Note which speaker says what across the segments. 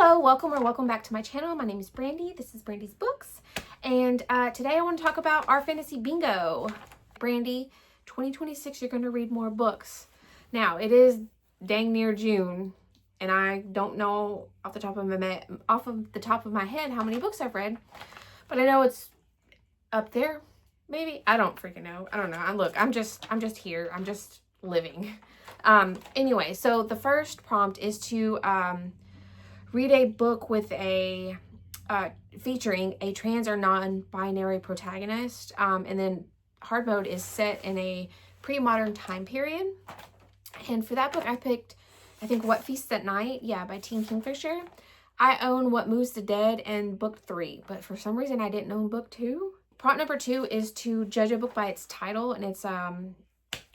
Speaker 1: Hello, welcome back to my channel. My name is Brandy. This is BrandysBooks, and today I want to talk about our fantasy bingo. Brandy, 2026, you're going to read more books. Now, it is dang near June, and I don't know off the top of my head how many books I've read, but I know it's up there. Maybe I don't freaking know. I don't know. I'm just here. I'm just living. Anyway, so the first prompt is to read a book with a featuring a trans or non-binary protagonist, and then hard mode is set in a pre-modern time period. And for that book, I picked, I think, What Feasts at Night, by Teen Kingfisher. I own What Moves the Dead and book 3, but for some reason I didn't own book 2. Prompt number 2 is to judge a book by its title, and it's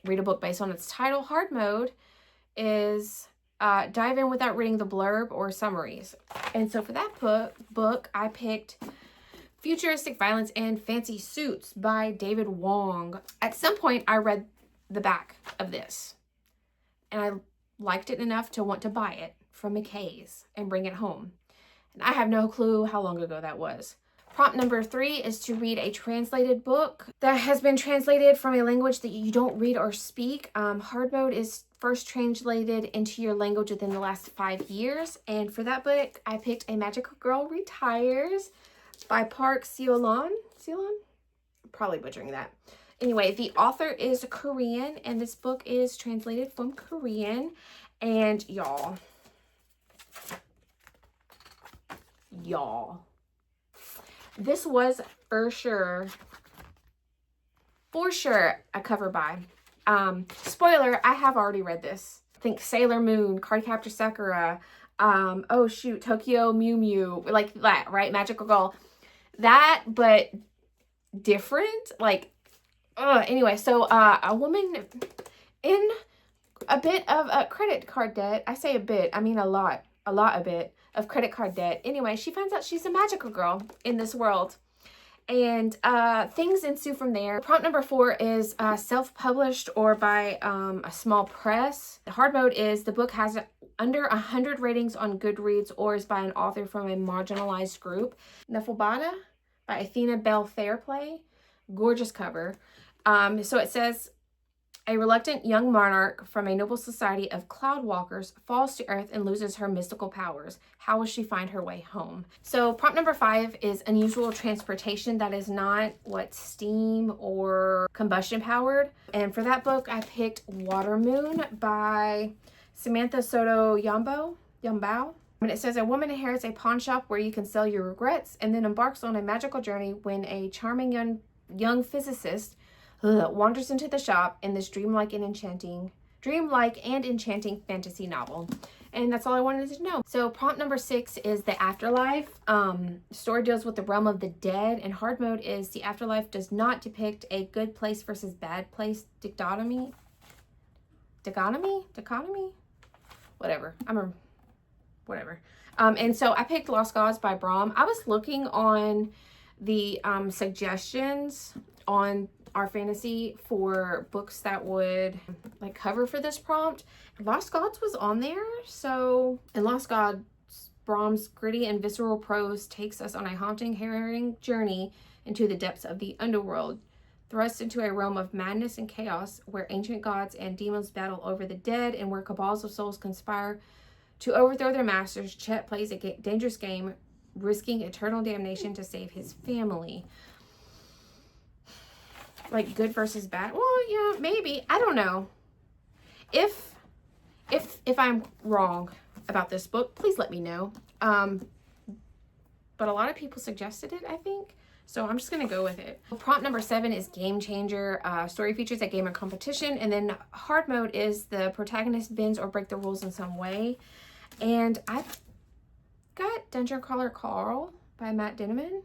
Speaker 1: read a book based on its title. Hard mode is dive in without reading the blurb or summaries. And so for that book, I picked Futuristic Violence and Fancy Suits by David Wong. At some point, I read the back of this, and I liked it enough to want to buy it from McKay's and bring it home. And I have no clue how long ago that was. Prompt number 3 is to read a translated book that has been translated from a language that you don't read or speak. Hard mode is first translated into your language within the last 5 years. And for that book, I picked A Magical Girl Retires by Park Seolon. Probably butchering that. Anyway, the author is Korean, and this book is translated from Korean. And y'all, this was for sure a cover buy. Spoiler, I have already read this. Think Sailor Moon, Cardcaptor Sakura, Tokyo Mew Mew, like that, right? Magical Girl. That, but different. Anyway, so a woman in a bit of credit card debt. I say a bit, I mean a lot of credit card debt. Anyway, she finds out she's a magical girl in this world, and things ensue from there. Prompt number 4 is self-published or by a small press. The hard mode is the book has under 100 ratings on Goodreads or is by an author from a marginalized group. Nefelbada by Athena Bell Fairplay. Gorgeous cover. So it says, a reluctant young monarch from a noble society of cloud walkers falls to earth and loses her mystical powers. How will she find her way home? So prompt number 5 is unusual transportation that is not steam or combustion powered. And for that book, I picked Water Moon by Samantha Soto Yambao. And it says, a woman inherits a pawn shop where you can sell your regrets and then embarks on a magical journey when a charming young physicist wanders into the shop in this dreamlike and enchanting fantasy novel. And that's all I wanted to know. So prompt number 6 is the afterlife. Story deals with the realm of the dead, and hard mode is the afterlife does not depict a good place versus bad place dichotomy. Whatever. And so I picked Lost Gods by Brahm. I was looking on the suggestions on our fantasy for books that would cover for this prompt. Lost Gods was on there. So in Lost Gods, Brahm's gritty and visceral prose takes us on a haunting, harrowing journey into the depths of the underworld, thrust into a realm of madness and chaos where ancient gods and demons battle over the dead and where cabals of souls conspire to overthrow their masters. Chet plays a dangerous game, risking eternal damnation to save his family. Good versus bad? Well, yeah, maybe. I don't know. If I'm wrong about this book, please let me know. But a lot of people suggested it, I think. So I'm just going to go with it. Prompt number 7 is Game Changer. Story features a game of competition. And then hard mode is the protagonist bends or break the rules in some way. And I've got Dungeon Crawler Carl by Matt Dinneman.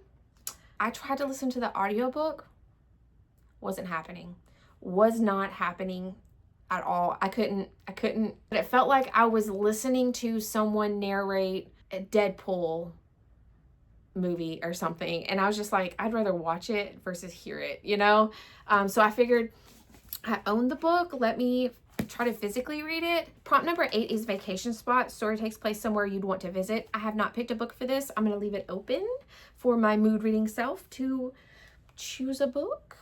Speaker 1: I tried to listen to the audiobook. Was not happening at all. I couldn't. But it felt like I was listening to someone narrate a Deadpool movie or something. And I was just like, I'd rather watch it versus hear it, So I figured I own the book. Let me try to physically read it. Prompt number 8 is vacation spot. Story takes place somewhere you'd want to visit. I have not picked a book for this. I'm going to leave it open for my mood reading self to choose a book.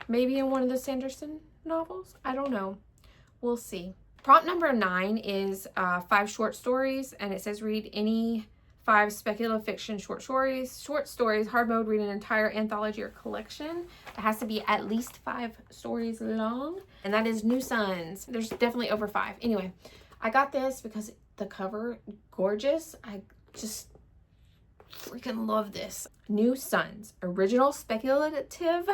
Speaker 1: Maybe in one of the Sanderson novels. I don't know. We'll see. Prompt number 9 is 5 short stories, and it says read any 5 speculative fiction short stories. Short stories, hard mode, read an entire anthology or collection. It has to be at least 5 stories long, and that is New Suns. There's definitely over 5. Anyway, I got this because the cover, gorgeous. I just freaking love this. New Suns, original speculative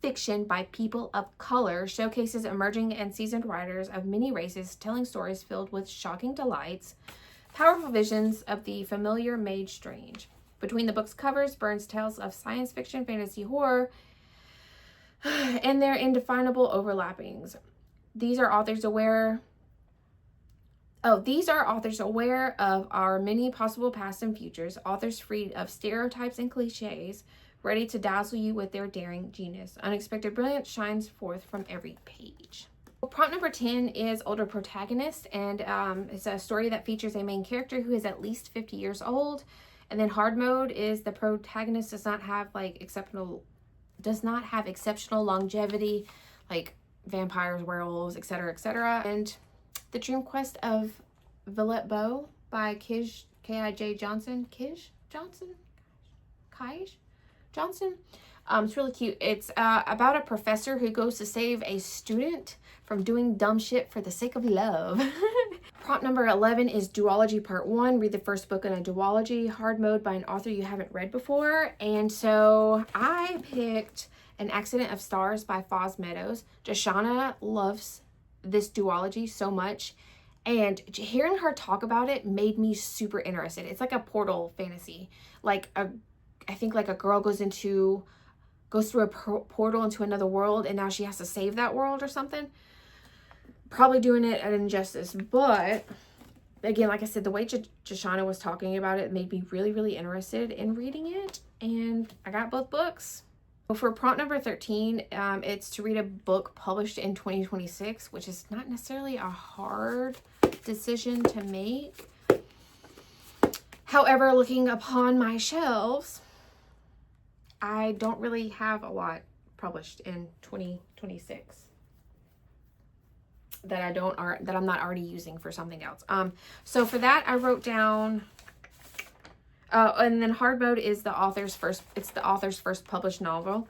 Speaker 1: fiction by people of color, showcases emerging and seasoned writers of many races telling stories filled with shocking delights, powerful visions of the familiar made strange. Between the book's covers, Burns tales of science fiction, fantasy, horror, and their indefinable overlappings. These are authors aware of our many possible pasts and futures, authors freed of stereotypes and cliches, ready to dazzle you with their daring genius. Unexpected brilliance shines forth from every page. Prompt number 10 is older protagonist, and it's a story that features a main character who is at least 50 years old. And then hard mode is the protagonist does not have exceptional longevity, like vampires, werewolves, etc., etc. And The Dream Quest of Villette Bow by K.I.J. Johnson. Johnson. It's really cute. It's about a professor who goes to save a student from doing dumb shit for the sake of love. Prompt number 11 is Duology Part 1. Read the first book in a duology, hard mode by an author you haven't read before. And so I picked An Accident of Stars by Foz Meadows. Joshana loves this duology so much, and hearing her talk about it made me super interested. It's like a portal fantasy. I think a girl goes through a portal into another world, and now she has to save that world or something. Probably doing it an injustice, but again, like I said, the way Joshana was talking about it made me really, really interested in reading it, and I got both books. For prompt number 13, it's to read a book published in 2026, which is not necessarily a hard decision to make. However, looking upon my shelves, I don't really have a lot published in 2026 that I'm not already using for something else. So for that, I wrote down, and then hard mode is the author's first published novel.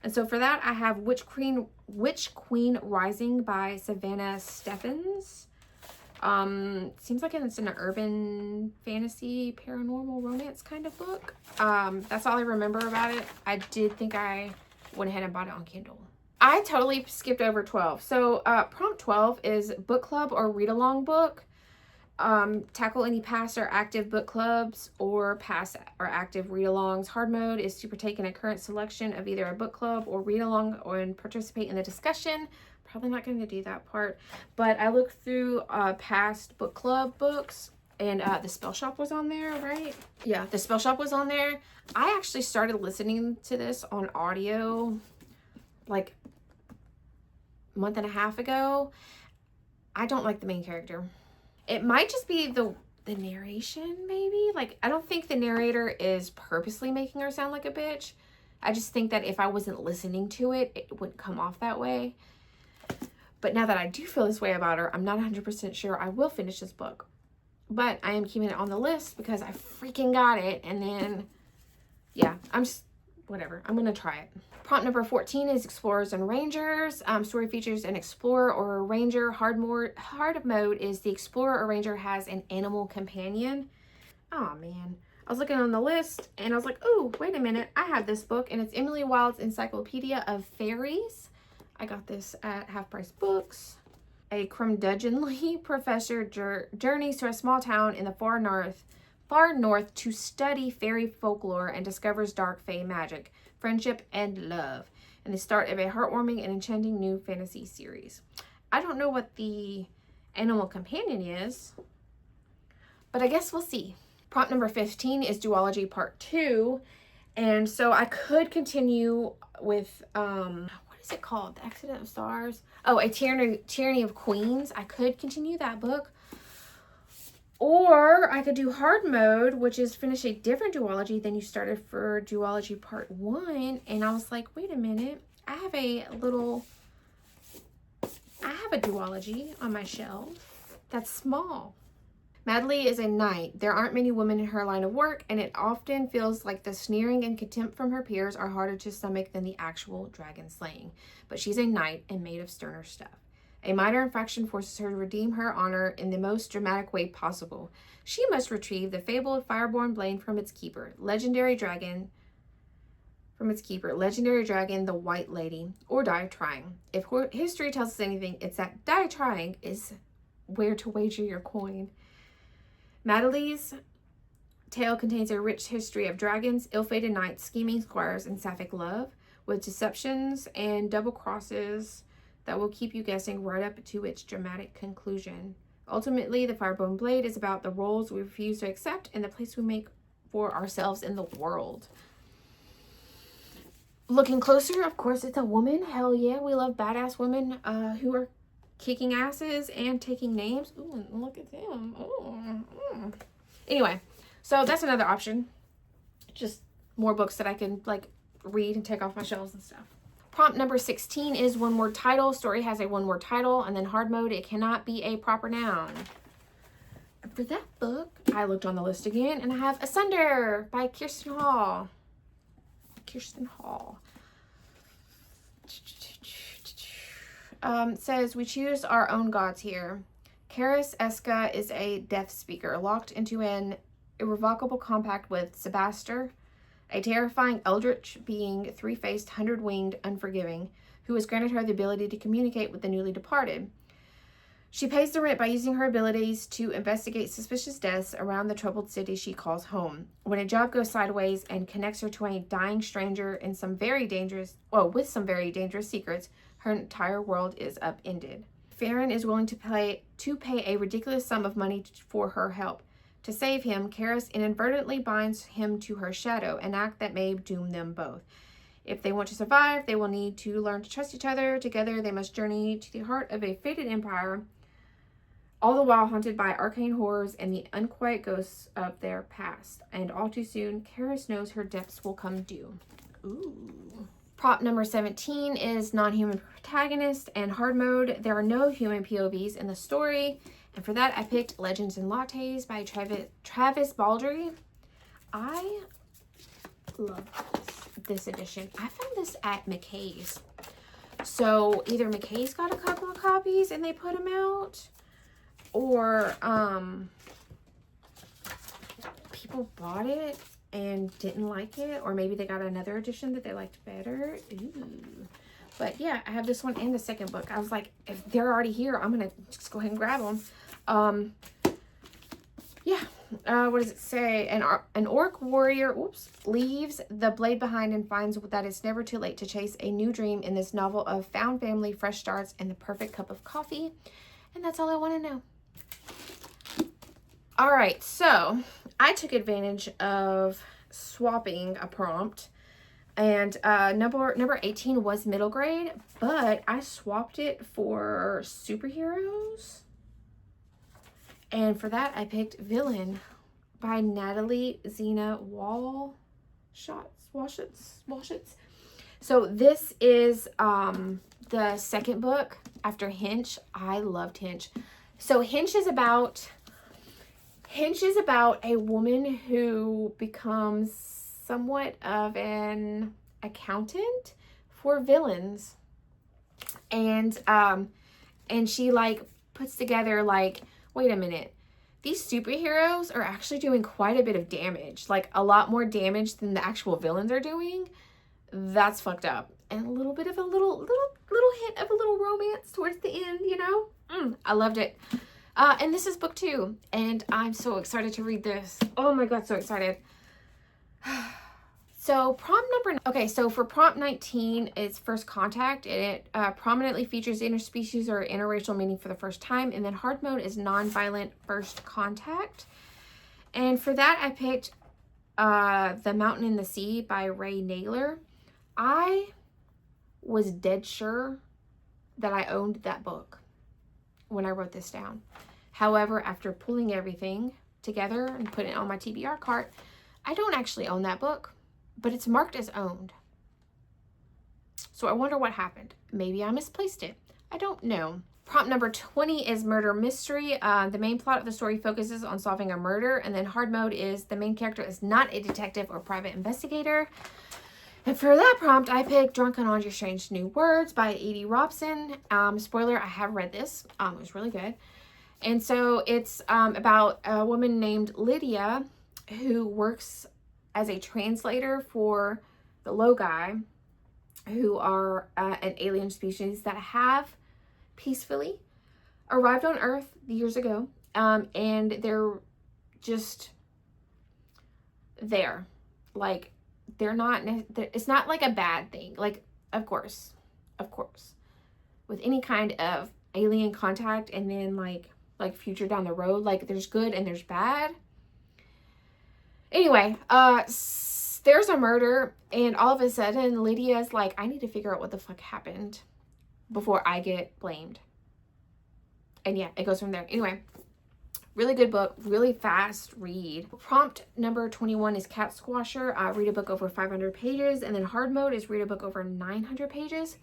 Speaker 1: And so for that, I have Witch Queen Rising by Savannah Stephens. Seems like it's an urban fantasy, paranormal romance kind of book. That's all I remember about it. I did think I went ahead and bought it on Kindle. I totally skipped over 12. So prompt 12 is book club or read along book. Tackle any past or active book clubs or past or active read-alongs. Hard mode is to partake in a current selection of either a book club or read-along and participate in the discussion. Probably not going to do that part, but I looked through past book club books, and The Spell Shop was on there, right? Yeah, The Spell Shop was on there. I actually started listening to this on audio like a month and a half ago. I don't like the main character. It might just be the narration, maybe. I don't think the narrator is purposely making her sound like a bitch. I just think that if I wasn't listening to it, it wouldn't come off that way. But now that I do feel this way about her, I'm not 100% sure I will finish this book. But I am keeping it on the list because I freaking got it. And then, yeah, whatever. I'm going to try it. Prompt number 14 is Explorers and Rangers. Story features an explorer or a ranger. Hard mode is the explorer or ranger has an animal companion. Oh, man. I was looking on the list, and I was like, oh, wait a minute. I have this book, and it's Emily Wilde's Encyclopedia of Fairies. I got this at Half Price Books. A curmudgeonly professor journeys to a small town in the far north to study fairy folklore and discovers dark fae magic, friendship, and love, and the start of a heartwarming and enchanting new fantasy series. I don't know what the animal companion is, but I guess we'll see. Prompt number 15 is Duology Part 2, and so I could continue with, what is it called? The Accident of Stars. Oh, A Tyranny of Queens. I could continue that book. Or I could do hard mode, which is finish a different duology than you started for duology part 1. And I was like, wait a minute. I have a duology on my shelf that's small. Madly is a knight. There aren't many women in her line of work, and it often feels like the sneering and contempt from her peers are harder to stomach than the actual dragon slaying. But she's a knight and made of sterner stuff. A minor infraction forces her to redeem her honor in the most dramatic way possible. She must retrieve the fabled fireborn blade from its keeper, legendary dragon, the White Lady, or die trying. If history tells us anything, it's that die trying is where to wager your coin. Madely's tale contains a rich history of dragons, ill-fated knights, scheming squires, and sapphic love, with deceptions and double crosses that will keep you guessing right up to its dramatic conclusion. Ultimately, the Fireborn Blade is about the roles we refuse to accept and the place we make for ourselves in the world. Looking closer, of course, it's a woman. Hell yeah, we love badass women who are kicking asses and taking names. Ooh, look at them. Ooh. Anyway, so that's another option. Just more books that I can like read and take off my shelves and stuff. Prompt number 16 is one word title. Story has a one word title, and then hard mode, it cannot be a proper noun. And for that book, I looked on the list again, and I have Asunder by Kirsten Hall. Says, we choose our own gods here. Karis Eska is a death speaker, locked into an irrevocable compact with Sebaster, a terrifying eldritch being, three-faced, 100-winged, unforgiving, who has granted her the ability to communicate with the newly departed. She pays the rent by using her abilities to investigate suspicious deaths around the troubled city she calls home. When a job goes sideways and connects her to a dying stranger with some very dangerous secrets, her entire world is upended. Farron is willing to pay a ridiculous sum of money for her help. To save him, Karis inadvertently binds him to her shadow, an act that may doom them both. If they want to survive, they will need to learn to trust each other. Together, they must journey to the heart of a fated empire, all the while haunted by arcane horrors and the unquiet ghosts of their past. And all too soon, Karis knows her depths will come due. Ooh. Prop number 17 is non-human protagonist and hard mode. There are no human POVs in the story. And for that, I picked Legends and Lattes by Travis Baldry. I love this edition. I found this at McKay's. So either McKay's got a couple of copies and they put them out, or people bought it and didn't like it, or maybe they got another edition that they liked better. Ooh. But yeah, I have this one and the second book. I was like, if they're already here, I'm gonna just go ahead and grab them. What does it say? An orc warrior, leaves the blade behind and finds that it's never too late to chase a new dream in this novel of found family, fresh starts, and the perfect cup of coffee. And that's all I want to know. All right, so I took advantage of swapping a prompt, and number 18 was middle grade, but I swapped it for superheroes. And for that, I picked Villain by Natalie Zena Walshitz. So this is the second book after Hinch. I loved Hinch. So Hinch is about a woman who becomes somewhat of an accountant for villains. And she like puts together like, wait a minute, these superheroes are actually doing quite a bit of damage, like a lot more damage than the actual villains are doing. That's fucked up. And a little bit of a little hint of a little romance towards the end, you know? I loved it. And this is book 2, and I'm so excited to read this. Oh my god, so excited. So for prompt 19, it's First Contact, and it prominently features interspecies or interracial meaning for the first time. And then hard mode is nonviolent first contact. And for that, I picked The Mountain in the Sea by Ray Naylor. I was dead sure that I owned that book when I wrote this down. However, after pulling everything together and putting it on my TBR cart, I don't actually own that book, but it's marked as owned. So I wonder what happened. Maybe I misplaced it. I don't know. Prompt number 20 is murder mystery. The main plot of the story focuses on solving a murder, and then hard mode is the main character is not a detective or private investigator. And for that prompt, I picked Drunk on All Your Strange New Words by Edie Robson. Spoiler, I have read this. It was really good. And so it's about a woman named Lydia who works as a translator for the Logi, who are an alien species that have peacefully arrived on Earth years ago. And they're just there. Like, they're not, it's not like a bad thing. Like, of course, with any kind of alien contact, and then like future down the road, like there's good and there's bad. Anyway, there's a murder, and all of a sudden Lydia's like, I need to figure out what the fuck happened before I get blamed. And yeah, it goes from there. Anyway, really good book, really fast read. Prompt number 21 is Cat Squasher. Read a book over 500 pages. And then hard mode is read a book over 900 pages.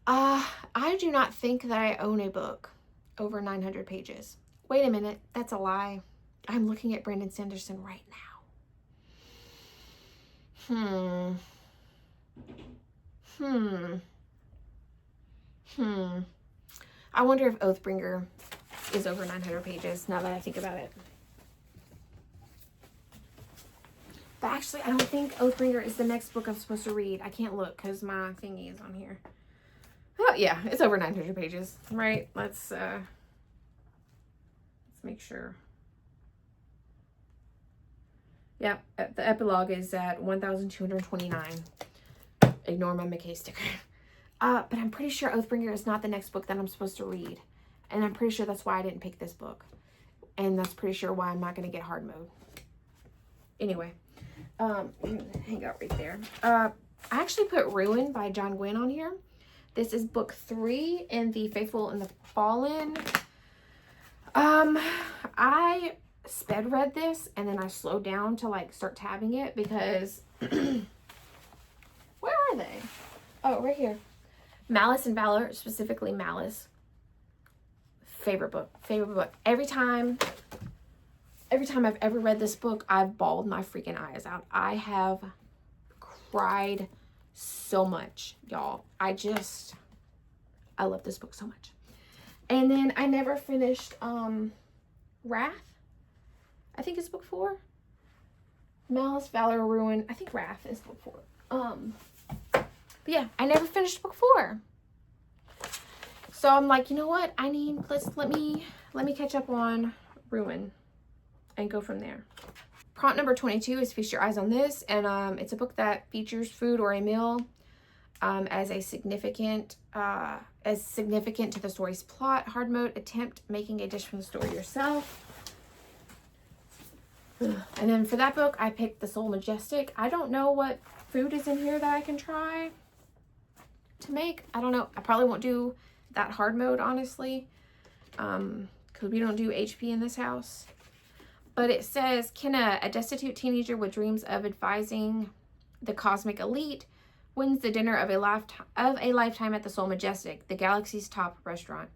Speaker 1: I do not think that I own a book over 900 pages. Wait a minute, that's a lie. I'm looking at Brandon Sanderson right now. I wonder if Oathbringer is over 900 pages, now that I think about it. But actually, I don't think Oathbringer is the next book I'm supposed to read. I can't look because my thingy is on here. Oh, yeah, it's over 900 pages, right? Let's make sure. Yep, the epilogue is at 1,229. Ignore my McKay sticker. But I'm pretty sure Oathbringer is not the next book that I'm supposed to read. And I'm pretty sure that's why I didn't pick this book. And that's pretty sure why I'm not going to get hard mode. Anyway, hang out right there. I actually put Ruin by John Gwynne on here. This is book 3 in the Faithful and the Fallen. I sped read this, and then I slowed down to like start tabbing it because where are they? Oh, right here. Malice and Valor, specifically Malice. Favorite book. Every time I've ever read this book, I've bawled my freaking eyes out. I have cried so much, y'all. I love this book so much. And then I never finished Wrath. I think it's book 4. Malice, Valor, Ruin. I think Wrath is book 4. But yeah, I never finished book 4. So I'm like, you know what? Let me catch up on Ruin and go from there. Prompt number 22 is Feast Your Eyes on This, and it's a book that features food or a meal as significant to the story's plot. Hard mode, attempt making a dish from the story yourself. And then for that book, I picked The Soul Majestic. I don't know what food is in here that I can try to make. I don't know. I probably won't do that hard mode, honestly, because we don't do HP in this house. But it says, can a destitute teenager with dreams of advising the cosmic elite wins the dinner of a lifetime at the Soul Majestic, the galaxy's top restaurant.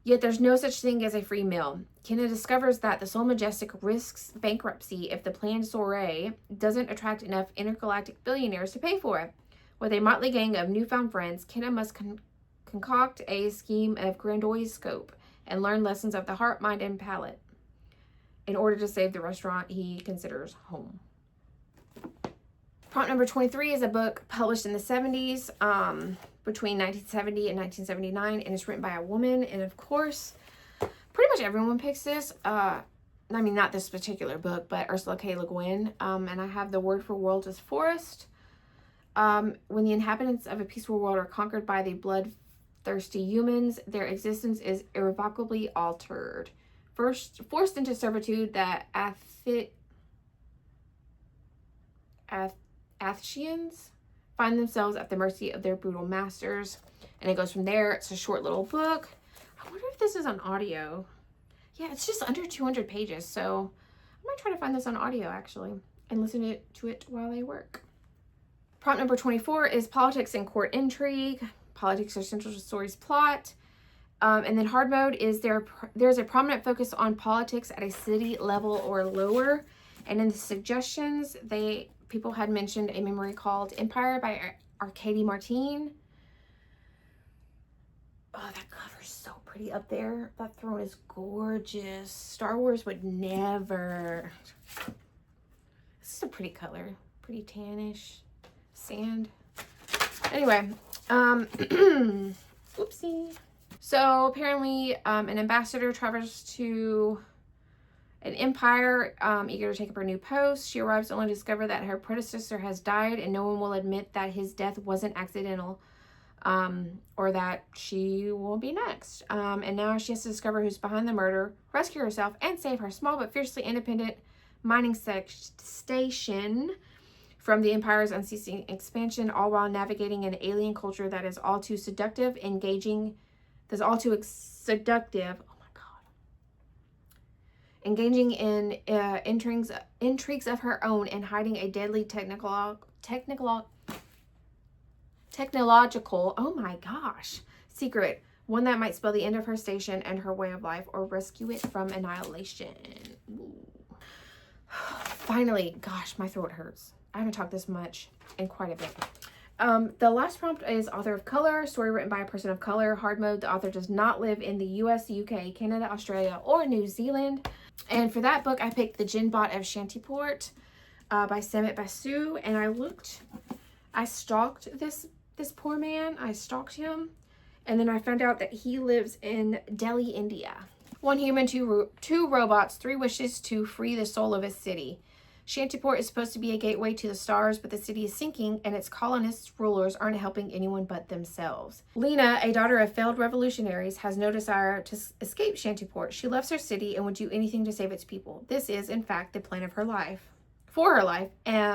Speaker 1: Yet there's no such thing as a free meal. Kenna discovers that the Soul Majestic risks bankruptcy if the planned soiree doesn't attract enough intergalactic billionaires to pay for it. With a motley gang of newfound friends, Kenna must concoct a scheme of grandiose scope and learn lessons of the heart, mind, and palate in order to save the restaurant he considers home. Prompt number 23 is a book published in the 70s, between 1970 and 1979, and it's written by a woman. And of course, pretty much everyone picks this. I mean, not this particular book, but Ursula K. Le Guin. And I have the word for world as forest. When the inhabitants of a peaceful world are conquered by the bloodthirsty humans, their existence is irrevocably altered. First, forced into servitude, the Athshians find themselves at the mercy of their brutal masters. And it goes from there. It's a short little book. I wonder if this is on audio. Yeah, it's just under 200 pages. So I might try to find this on audio actually and listen to it while I work. Prompt number 24 is politics and court intrigue. Politics are central to the story's plot. And then hard mode is there's a prominent focus on politics at a city level or lower. And in the suggestions, people had mentioned a memory called Empire by Arcady Martin. Oh, that cover's so pretty up there. That throne is gorgeous. Star Wars would never. This is a pretty color. Pretty tannish. Sand. Anyway. Oopsie. So apparently an ambassador travels to an empire, eager to take up her new post. She arrives only to discover that her predecessor has died and no one will admit that his death wasn't accidental, or that she will be next. And now she has to discover who's behind the murder, rescue herself, and save her small but fiercely independent mining station from the empire's unceasing expansion, all while navigating an alien culture that is all too seductive, engaging. Oh my God. Engaging in intrigues of her own and hiding a deadly technological, oh my gosh, secret. One that might spell the end of her station and her way of life or rescue it from annihilation. Ooh. Finally, gosh, my throat hurts. I haven't talked this much in quite a bit. The last prompt is author of color, story written by a person of color. Hard mode, the author does not live in the US, UK, Canada, Australia, or New Zealand. And for that book, I picked The Djinn-Bot of Shantiport by Samit Basu. And I stalked this poor man. I stalked him. And then I found out that he lives in Delhi, India. One human, two robots, 3 wishes to free the soul of a city. Shantiport is supposed to be a gateway to the stars, but the city is sinking and its colonists' rulers aren't helping anyone but themselves. Lena, a daughter of failed revolutionaries, has no desire to escape Shantiport. She loves her city and would do anything to save its people. This is, in fact, the plan of her life. For her life,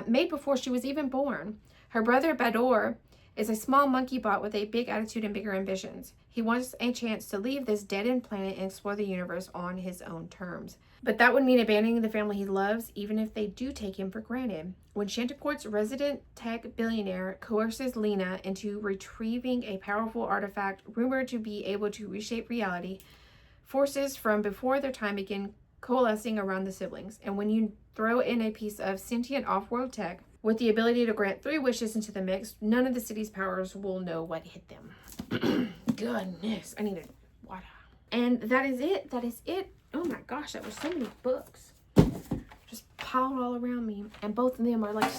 Speaker 1: made before she was even born. Her brother, Bador, is a small monkey bot with a big attitude and bigger ambitions. He wants a chance to leave this dead-end planet and explore the universe on his own terms. But that would mean abandoning the family he loves, even if they do take him for granted. When Shantiport's resident tech billionaire coerces Lena into retrieving a powerful artifact rumored to be able to reshape reality, forces from before their time begin coalescing around the siblings. And when you throw in a piece of sentient off-world tech with the ability to grant 3 wishes into the mix, none of the city's powers will know what hit them. Goodness, I need a water. And that is it. That is it. Oh my gosh, that was so many books. Just piled all around me. And both of them are like,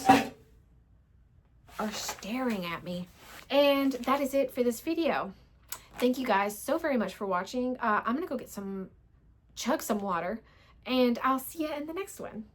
Speaker 1: are staring at me. And that is it for this video. Thank you guys so very much for watching. I'm going to go get chug some water. And I'll see you in the next one.